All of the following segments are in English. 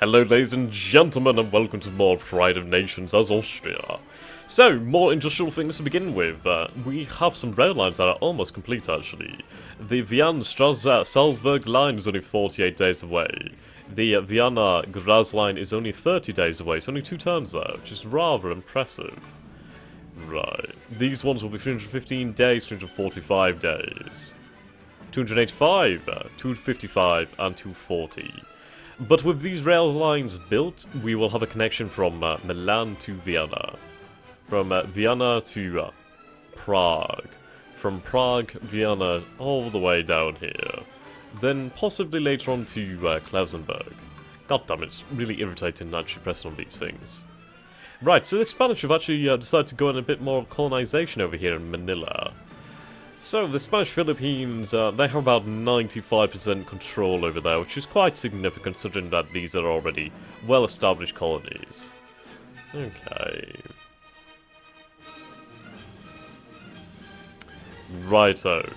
Hello ladies and gentlemen, and welcome to more Pride of Nations as Austria. So, more industrial things to begin with. We have some rail lines that are almost complete actually. The Vienna-Strasbourg line is only 48 days away. The Vienna-Graz line is only 30 days away, so only 2 turns there, which is rather impressive. Right. These ones will be 315 days, 345 days. 285, 255, and 240. But with these rail lines built, we will have a connection from Milan to Vienna. From Vienna to Prague. From Prague, Vienna, all the way down here. Then possibly later on to Klausenberg. God damn it, it's really irritating actually pressing on these things. Right, so the Spanish have actually decided to go in a bit more colonization over here in Manila. So, the Spanish Philippines, they have about 95% control over there, which is quite significant considering that these are already well-established colonies. Okay. Righto.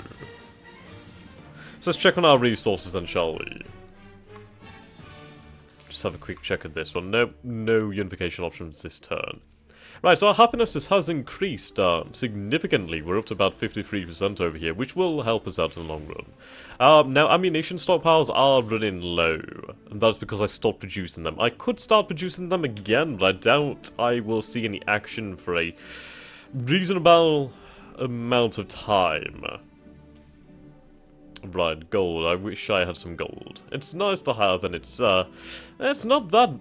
So let's check on our resources then, shall we? Just have a quick check at this one. Nope, no unification options this turn. Right, so our happiness has increased significantly. We're up to about 53% over here, which will help us out in the long run. Now, ammunition stockpiles are running low, and that's because I stopped producing them. I could start producing them again, but I doubt I will see any action for a reasonable amount of time. Right, gold. I wish I had some gold. It's nice to have, and it's not that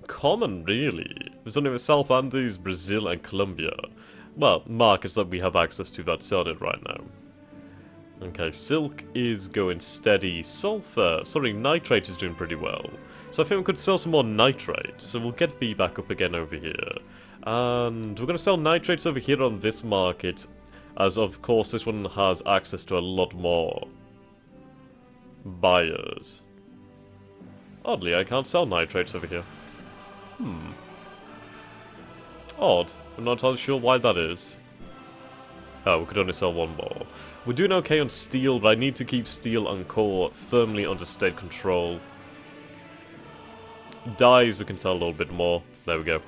common, really. There's only the South Andes, Brazil, and Colombia. Well, markets that we have access to that sell it right now. Okay, silk is going steady. Nitrate is doing pretty well. So I think we could sell some more nitrate. So we'll get B back up again over here. And we're going to sell nitrates over here on this market, as of course this one has access to a lot more buyers. Oddly, I can't sell nitrates over here. Odd. I'm not entirely sure why that is. Oh, we could only sell one more. We're doing okay on steel, but I need to keep steel and coal firmly under state control. Dyes, we can sell a little bit more. There we go.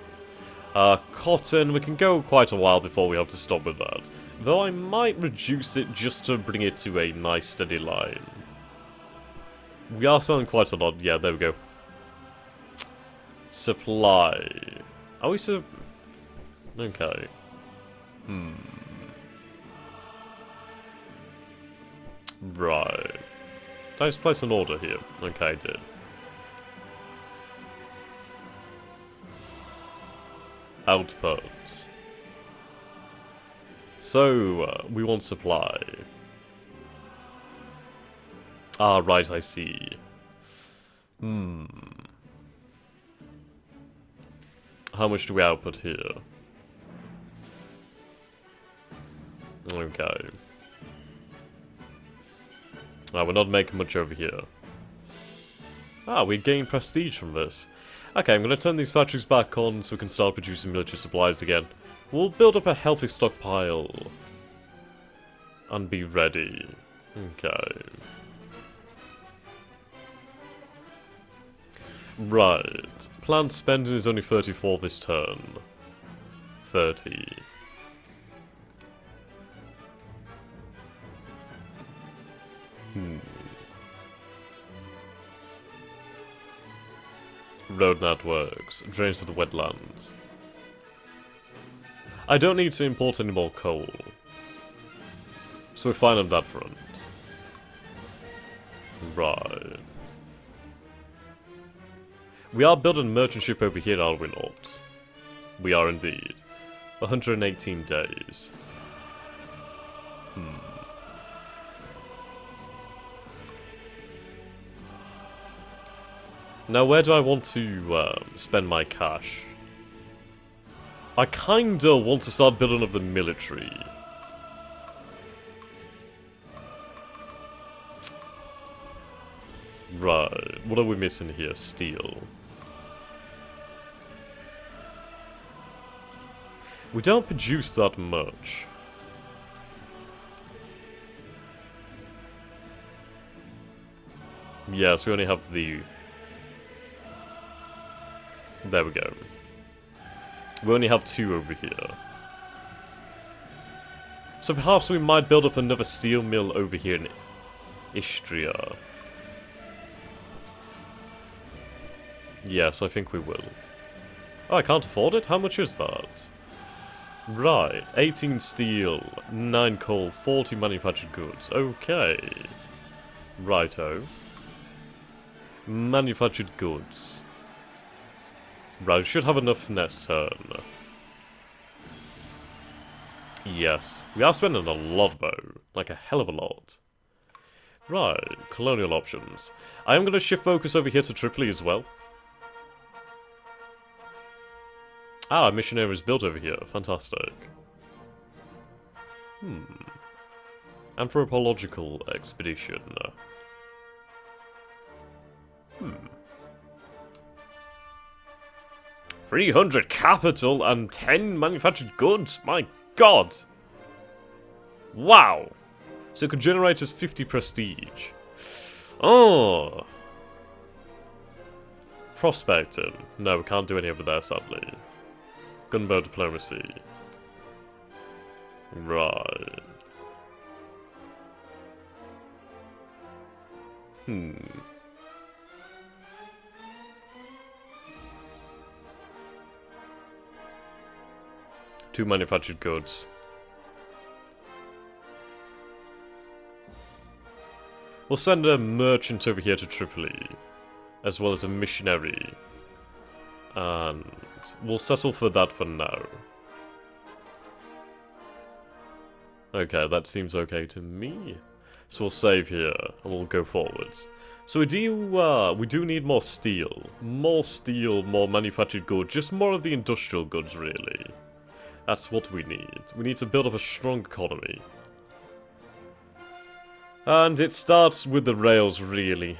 Cotton, we can go quite a while before we have to stop with that. Though I might reduce it just to bring it to a nice steady line. We are selling quite a lot. Yeah, there we go. Supply. Are we okay. Right. Did I just place an order here? Okay, I did. Outputs. So, we want supply. Ah, right, I see. How much do we output here? Okay. We're not making much over here. We gain prestige from this. Okay, I'm going to turn these factories back on so we can start producing military supplies again. We'll build up a healthy stockpile. And be ready. Okay. Right. Planned spending is only 34 this turn. 30. Road networks. Drains to the wetlands. I don't need to import any more coal. So we're fine on that front. Right. We are building a merchant ship over here, are we not? We are indeed. 118 days. Now, where do I want to spend my cash? I kinda want to start building up the military. Right. What are we missing here? Steel. We don't produce that much. Yes, we only have the There we go. We only have 2 over here. So perhaps we might build up another steel mill over here in Austria. Yes, I think we will. Oh, I can't afford it? How much is that? Right, 18 steel, 9 coal, 40 manufactured goods. Okay. Righto. Manufactured goods. Right, we should have enough next turn. Yes, we are spending a lot though. Like a hell of a lot. Right, colonial options. I am going to shift focus over here to Tripoli as well. Ah, a missionary is built over here. Fantastic. Anthropological expedition. 300 capital and 10 manufactured goods. My god. Wow. So it could generate us 50 prestige. Oh. Prospecting. No, we can't do any over there, sadly. Gunboat diplomacy. Right. 2 manufactured goods. We'll send a merchant over here to Tripoli, as well as a missionary. And we'll settle for that for now. Okay, that seems okay to me. So we'll save here, and we'll go forwards. So we do need more steel. More steel, more manufactured goods, just more of the industrial goods, really. That's what we need. We need to build up a strong economy. And it starts with the rails, really.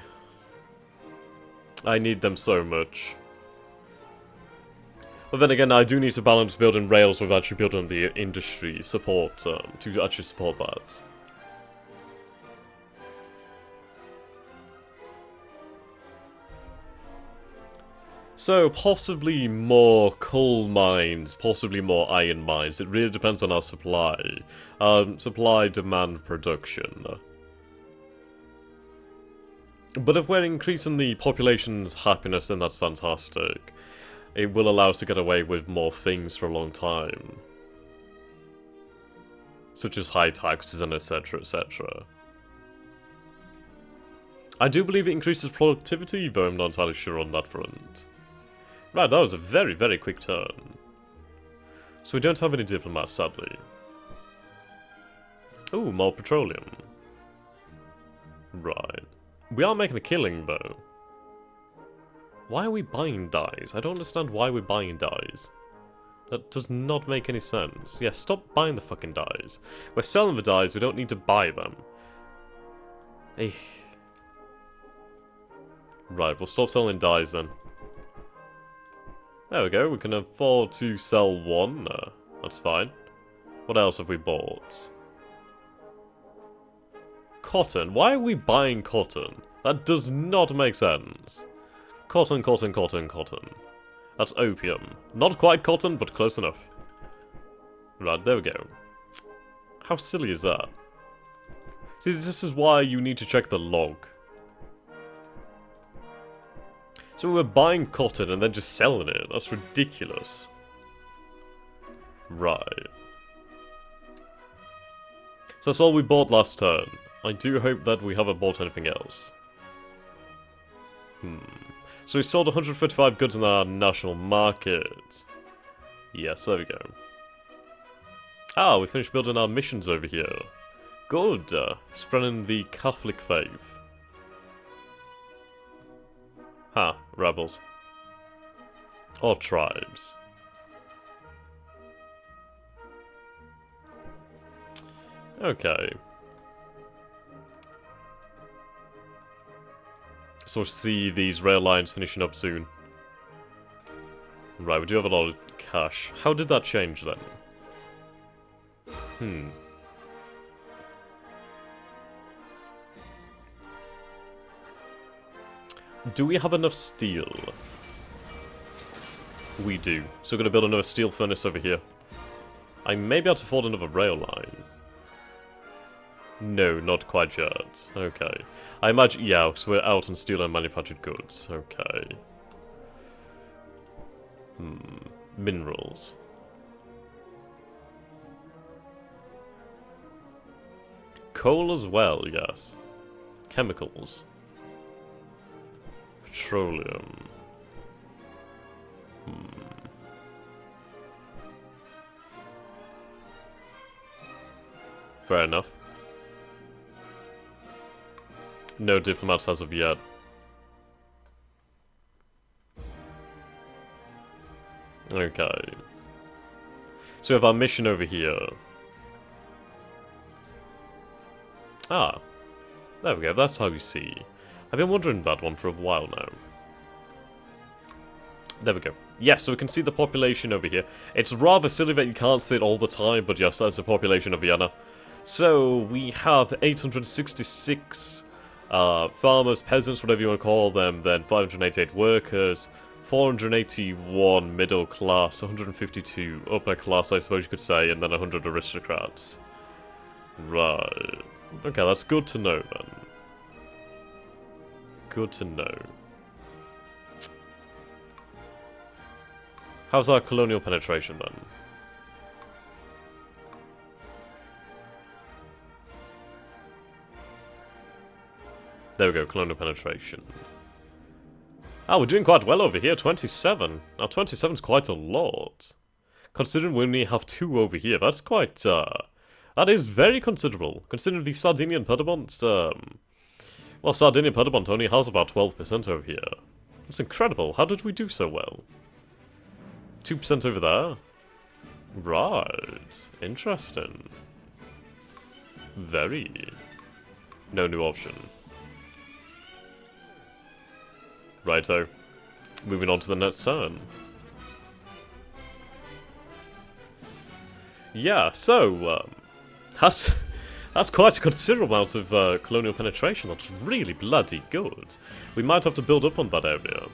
I need them so much. But then again, I do need to balance building rails with actually building the industry support, to actually support that. So, possibly more coal mines, possibly more iron mines. It really depends on our supply. Supply, demand, production. But if we're increasing the population's happiness, then that's fantastic. It will allow us to get away with more things for a long time. Such as high taxes and etc, etc. I do believe it increases productivity, though I'm not entirely sure on that front. Right, that was a very, very quick turn. So we don't have any diplomats, sadly. Ooh, more petroleum. Right. We are making a killing, though. Why are we buying dyes? I don't understand why we're buying dyes. That does not make any sense. Yeah, stop buying the fucking dyes. We're selling the dyes, we don't need to buy them. Eesh. Right, we'll stop selling dyes then. There we go, we can afford to sell one. That's fine. What else have we bought? Cotton. Why are we buying cotton? That does not make sense. Cotton, cotton, cotton, cotton. That's opium. Not quite cotton, but close enough. Right, there we go. How silly is that? See, this is why you need to check the log. So we're buying cotton and then just selling it. That's ridiculous. Right. So that's all we bought last turn. I do hope that we haven't bought anything else. So we sold 155 goods in our national market. Yes, there we go. Ah, we finished building our missions over here. Good. Spreading the Catholic faith. Ha, rebels. Or tribes. Okay. So we'll see these rail lines finishing up soon. Right, we do have a lot of cash. How did that change then? Do we have enough steel? We do. So we're going to build another steel furnace over here. I may be able to afford another rail line. No, not quite yet. Okay. I imagine, yeah, because we're out on steel and manufactured goods. Okay. Minerals. Coal as well, yes. Chemicals. Petroleum. Fair enough. No diplomats as of yet. Okay. So we have our mission over here. Ah. There we go, that's how you see. I've been wondering that one for a while now. There we go. Yes, so we can see the population over here. It's rather silly that you can't see it all the time, but yes, that's the population of Vienna. So, we have 866 farmers, peasants, whatever you want to call them, then 588 workers, 481 middle class, 152 upper class, I suppose you could say, and then 100 aristocrats. Right. Okay, that's good to know then. Good to know. How's our colonial penetration then? There we go, colonial penetration. Oh, we're doing quite well over here, 27. Now 27's quite a lot. Considering we only have 2 over here, that's quite, that is very considerable. Considering the Sardinian Piedmont, well, Sardinian Piedmont only has about 12% over here. It's incredible, how did we do so well? 2% over there? Right, interesting. Very. No new option. Righto. Moving on to the next turn. Yeah, so, that's quite a considerable amount of colonial penetration. That's really bloody good. We might have to build up on that area.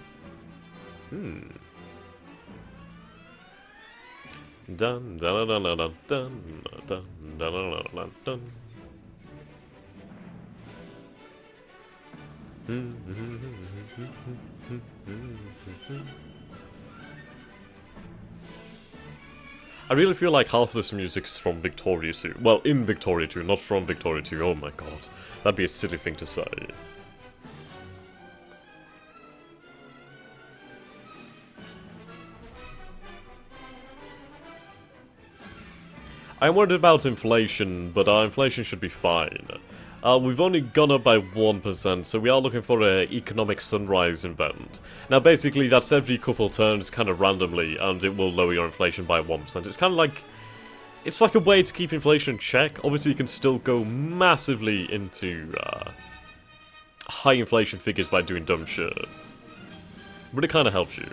Dun dun dun dun dun dun dun dun dun dun. I really feel like half of this music is from Victoria 2. Well, in Victoria 2, not from Victoria 2. Oh my god. That'd be a silly thing to say. I'm worried about inflation, but our inflation should be fine. We've only gone up by 1%, so we are looking for an economic sunrise event. Now basically that's every couple turns kind of randomly, and it will lower your inflation by 1%. It's kind of like... it's like a way to keep inflation in check. Obviously you can still go massively into high inflation figures by doing dumb shit. But it kind of helps you.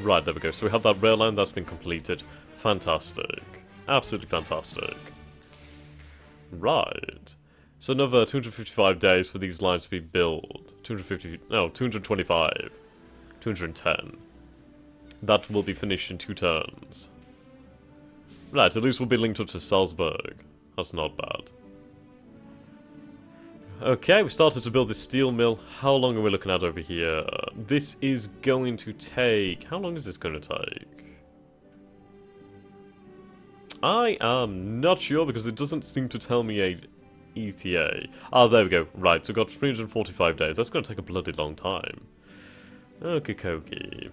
Right, there we go. So we have that rail line that's been completed. Fantastic. Absolutely fantastic. Right. So another 255 days for these lines to be built. 225. 210. That will be finished in 2 turns. Right, at least we'll be linked up to Salzburg. That's not bad. Okay, we started to build this steel mill. How long are we looking at over here? This is going to take... how long is this going to take? I am not sure because it doesn't seem to tell me a ETA. Ah, there we go. Right, so we've got 345 days. That's going to take a bloody long time. Okie dokie.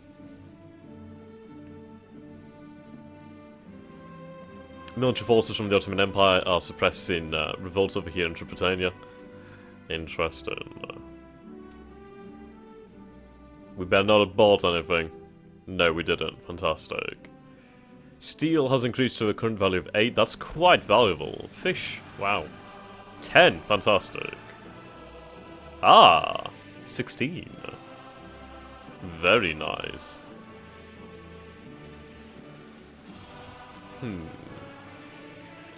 Military forces from the Ottoman Empire are suppressing revolts over here in Tripolitania. Interesting. We better not have bought anything. No, we didn't. Fantastic. Steel has increased to a current value of 8. That's quite valuable. Fish. Wow. 10. Fantastic. Ah. 16. Very nice.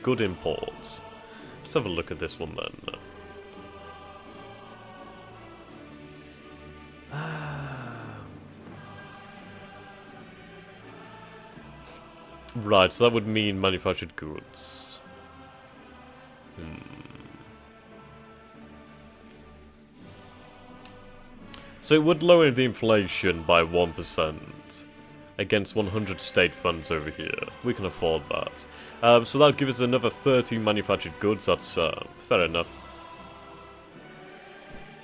Good imports. Let's have a look at this one then. Right, so that would mean manufactured goods. So it would lower the inflation by 1% against 100 state funds over here. We can afford that. So that would give us another 30 manufactured goods. That's fair enough.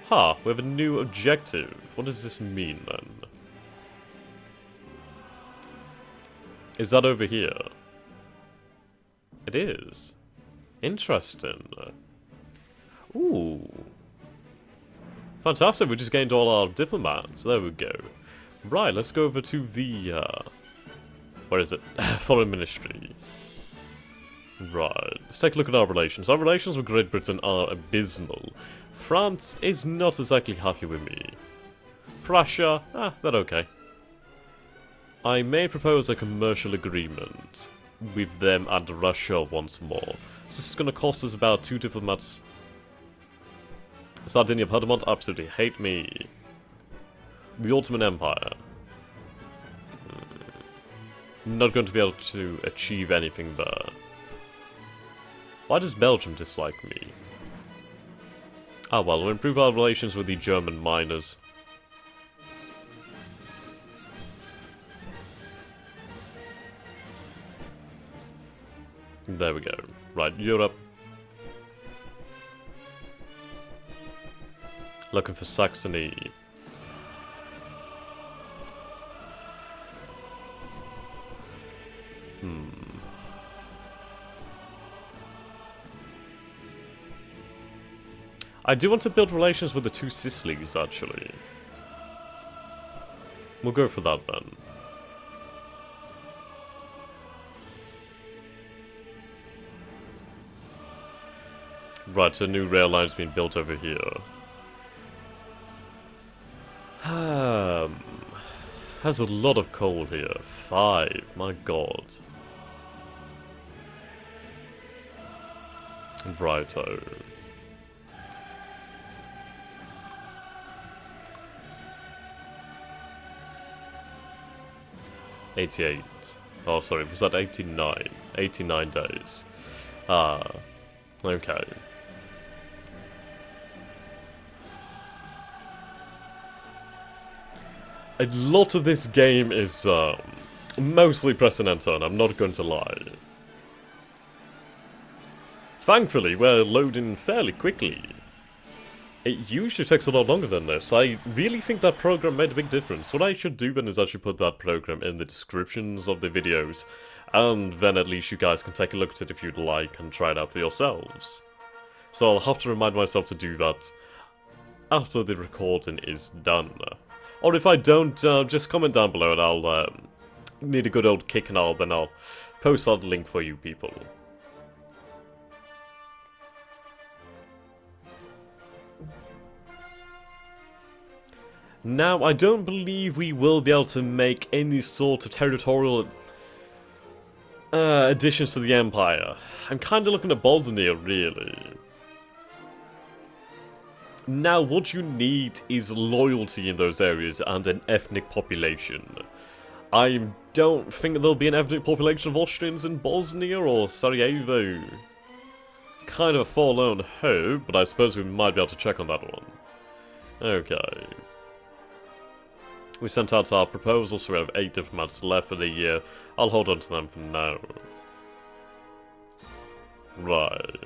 We have a new objective. What does this mean then? Is that over here? It is. Interesting. Ooh. Fantastic, we just gained all our diplomats. There we go. Right, let's go over to the, where is it? Foreign Ministry. Right, let's take a look at our relations. Our relations with Great Britain are abysmal. France is not exactly happy with me. Prussia, they're okay. I may propose a commercial agreement with them and Russia once more. So this is going to cost us about 2 diplomats. Sardinia, Piedmont absolutely hate me. The Ottoman Empire. Not going to be able to achieve anything there. Why does Belgium dislike me? Well, we'll improve our relations with the German miners. There we go. Right, Europe. Looking for Saxony. I do want to build relations with the 2 Sicilies, actually. We'll go for that then. Right, so a new rail line's been built over here. Has a lot of coal here. 5, my god. Righto. $88. Oh, sorry, was that 89? 89 days. Okay. A lot of this game is mostly press and enter, I'm not going to lie. Thankfully, we're loading fairly quickly. It usually takes a lot longer than this. I really think that program made a big difference. What I should do then is actually put that program in the descriptions of the videos, and then at least you guys can take a look at it if you'd like and try it out for yourselves. So I'll have to remind myself to do that after the recording is done. Or if I don't, just comment down below and I'll need a good old kick and then I'll post that link for you people. Now, I don't believe we will be able to make any sort of territorial additions to the Empire. I'm kind of looking at Bosnia, really. Now, what you need is loyalty in those areas and an ethnic population. I don't think there'll be an ethnic population of Austrians in Bosnia or Sarajevo. Kind of a forlorn hope, but I suppose we might be able to check on that one. Okay. We sent out our proposals, so we have 8 diplomats left for the year. I'll hold on to them for now. Right.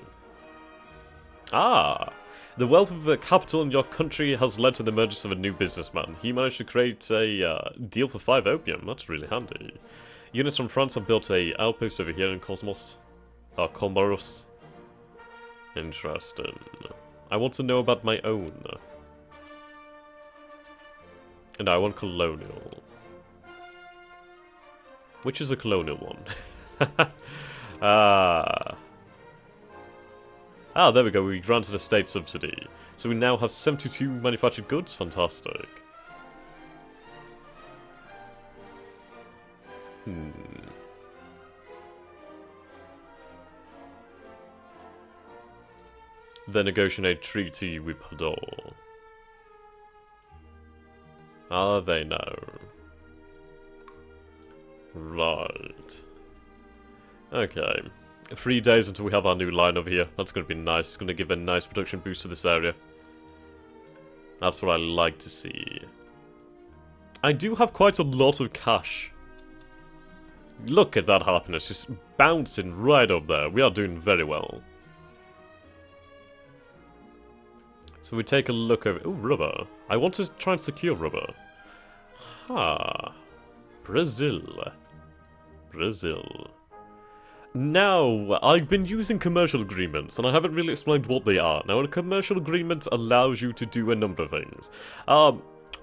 The wealth of the capital in your country has led to the emergence of a new businessman. He managed to create a deal for 5 opium. That's really handy. Units from France have built a outpost over here in Cosmos. Comoros. Interesting. I want to know about my own. And I want Colonial. Which is a Colonial one? There we go, we granted a state subsidy. So we now have 72 manufactured goods, fantastic. Then negotiate a treaty with Pador. Are they now? Right. Okay. 3 days until we have our new line over here. That's going to be nice. It's going to give a nice production boost to this area. That's what I like to see. I do have quite a lot of cash. Look at that happiness, just bouncing right up there. We are doing very well. So we take a look over... Ooh, rubber. I want to try and secure rubber. Ha. Brazil. Brazil. Now, I've been using commercial agreements, and I haven't really explained what they are. Now, a commercial agreement allows you to do a number of things.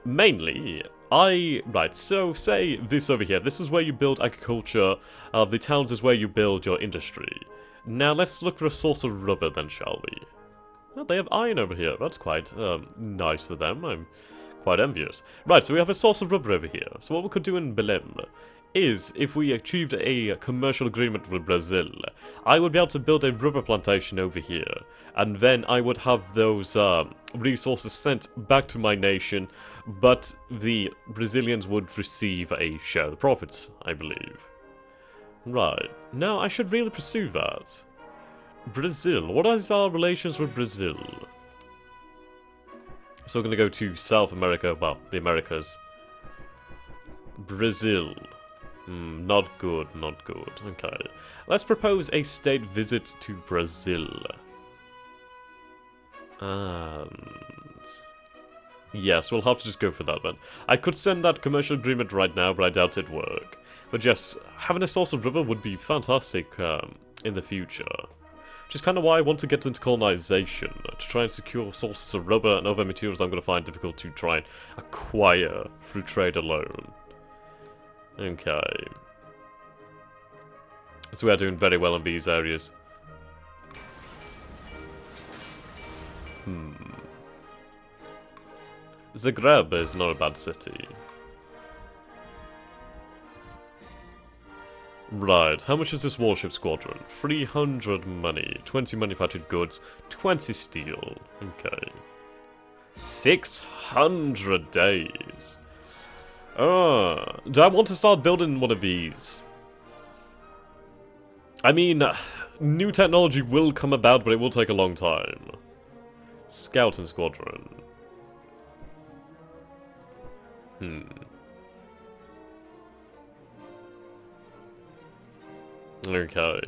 Mainly, right, so say this over here. This is where you build agriculture. The towns is where you build your industry. Now, let's look for a source of rubber then, shall we? Oh, they have iron over here. That's quite nice for them. I'm quite envious. Right, so we have a source of rubber over here. So what we could do in Berlin is, if we achieved a commercial agreement with Brazil, I would be able to build a rubber plantation over here, and then I would have those resources sent back to my nation, but the Brazilians would receive a share of the profits, I believe. Right, now I should really pursue that. Brazil, what is our relations with Brazil? So we're going to go to South America, well, the Americas. Brazil. Not good, not good. Okay. Let's propose a state visit to Brazil. And... yes, we'll have to just go for that then. I could send that commercial agreement right now, but I doubt it'd work. But yes, having a source of rubber would be fantastic in the future. Which is kind of why I want to get into colonization, to try and secure sources of rubber and other materials I'm going to find difficult to try and acquire through trade alone. Okay. So we are doing very well in these areas. Zagreb is not a bad city. Right, how much is this warship squadron? 300 money, 20 manufactured goods, 20 steel. Okay. 600 days. Do I want to start building one of these? I mean, new technology will come about, but it will take a long time. Scouting squadron. Okay.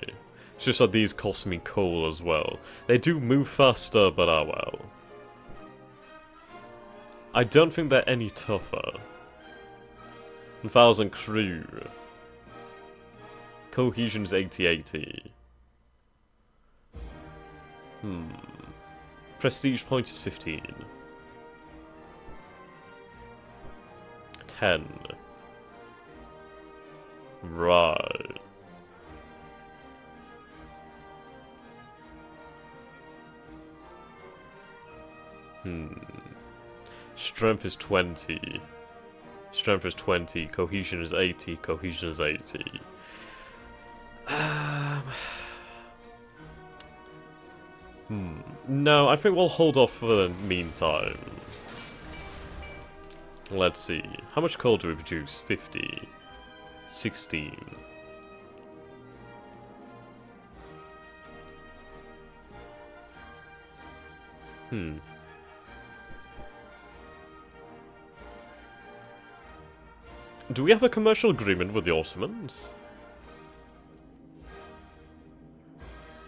It's just that these cost me coal as well. They do move faster, but ah well. I don't think they're any tougher. 1,000 crew. Cohesion is 80-80. Prestige point is 15. 10. Right. Strength is 20. Strength is 20, cohesion is 80, cohesion is 80. No, I think we'll hold off for the meantime. Let's see. How much coal do we produce? 50. 16. Do we have a commercial agreement with the Ottomans?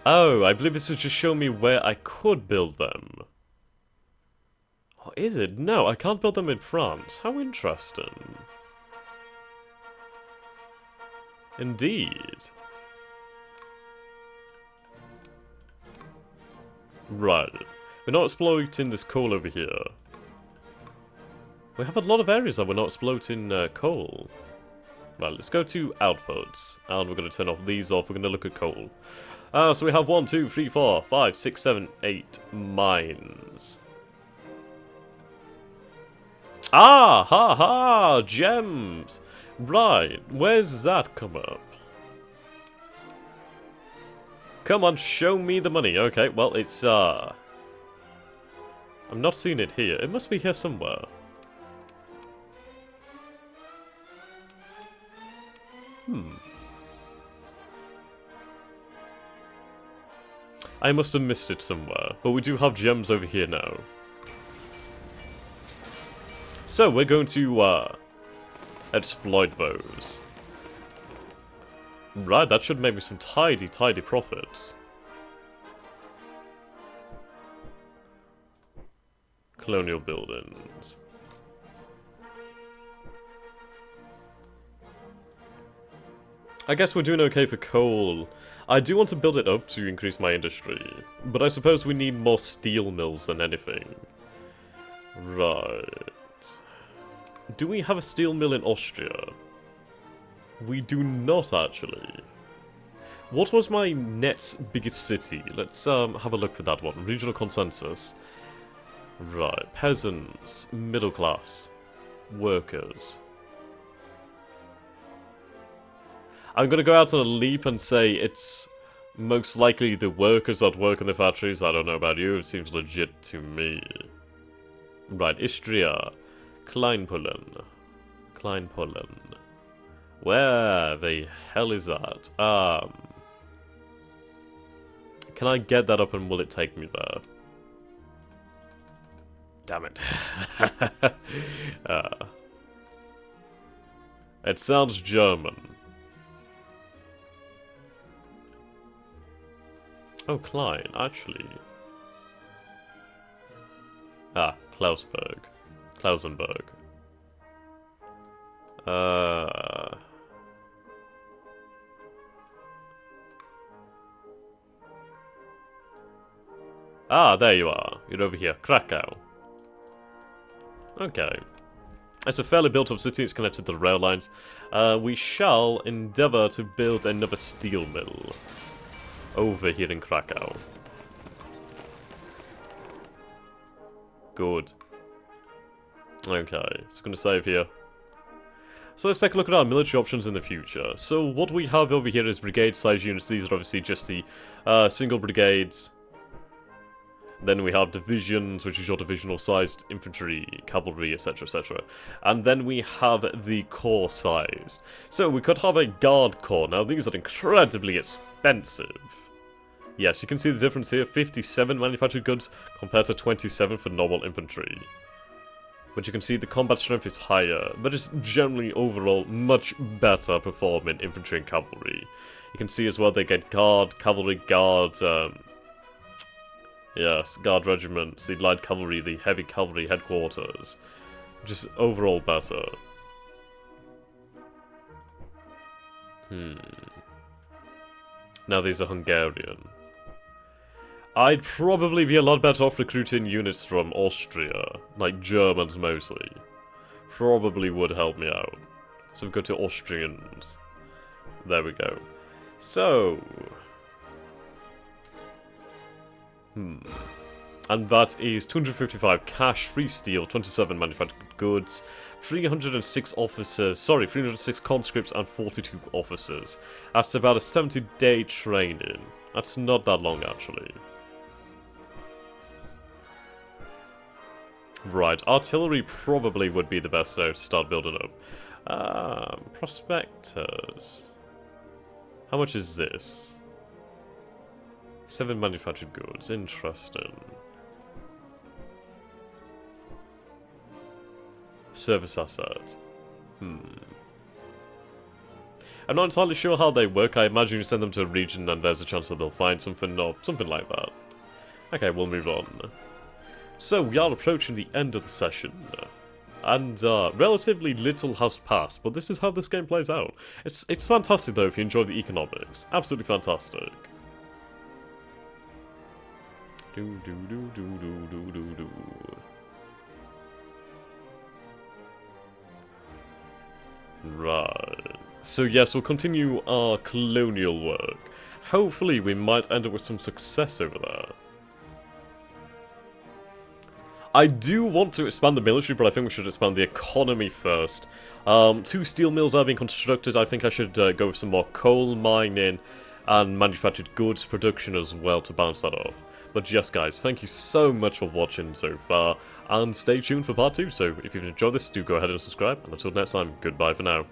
Oh, I believe this is just showing me where I could build them. Oh, is it? No, I can't build them in France. How interesting. Indeed. Right. We're not exploiting this coal over here. We have a lot of areas that we're not exploiting coal. Right, let's go to outputs. And we're going to turn off these off. We're going to look at coal. So we have 1, 2, 3, 4, 5, 6, 7, 8 mines. Ah! Ha ha! Gems! Right, where's that come up? Come on, show me the money. Okay, well, it's, I'm not seeing it here. It must be here somewhere. I must have missed it somewhere, but we do have gems over here now. So, we're going to, exploit those. Right, that should make me some tidy profits. Colonial buildings. I guess we're doing okay for coal. I do want to build it up to increase my industry, but I suppose we need more steel mills than anything. Right. Do we have a steel mill in Austria? We do not, actually. What was my next biggest city? Let's have a look for that one. Regional consensus. Right. Peasants. Middle class. Workers. I'm gonna go out on a leap and say it's most likely the workers that work in the factories. I don't know about you, it seems legit to me. Right, Istria. Kleinpolen. Kleinpolen. Where the hell is that? Can I get that up and will it take me there? Damn it. It sounds German. Oh, Klein, actually. Ah, Klausberg. Klausenberg. Ah, there you are. You're over here. Krakow. Okay. It's a fairly built-up city. It's connected to the rail lines. We shall endeavour to build another steel mill over here in Krakow. Good. Okay, so I'm going to save here. So let's take a look at our military options in the future. So what we have over here is brigade-sized units. These are obviously just the single brigades. Then we have divisions, which is your divisional-sized infantry, cavalry, etc., etc. And then we have the corps-sized. So we could have a guard corps. Now, these are incredibly expensive. Yes, you can see the difference here. 57 manufactured goods compared to 27 for normal infantry. But you can see the combat strength is higher, but it's generally overall much better performing infantry and cavalry. You can see as well they get guard, cavalry, guard, yes, guard regiments, the light cavalry, the heavy cavalry headquarters. Just overall better. Now these are Hungarian. I'd probably be a lot better off recruiting units from Austria, like Germans mostly. Probably would help me out. So we go to Austrians. There we go. So... And that is 255 cash, free steel, 27 manufactured goods, 306 officers, 306 conscripts and 42 officers. That's about a 70-day training. That's not that long, actually. Right, artillery probably would be the best now to start building up. Prospectors. How much is this? 7 manufactured goods, interesting. Service asset. I'm not entirely sure how they work. I imagine you send them to a region and there's a chance that they'll find something or something like that. Okay, we'll move on. So, we are approaching the end of the session. And relatively little has passed, but this is how this game plays out. It's fantastic though if you enjoy the economics. Absolutely fantastic. Right. So yes, we'll continue our colonial work. Hopefully we might end up with some success over there. I do want to expand the military, but I think we should expand the economy first. 2 steel mills are being constructed. I think I should go with some more coal mining and manufactured goods production as well to balance that off. But yes, guys, thank you so much for watching so far, and stay tuned for part 2. So if you've enjoyed this, do go ahead and subscribe, and until next time, goodbye for now.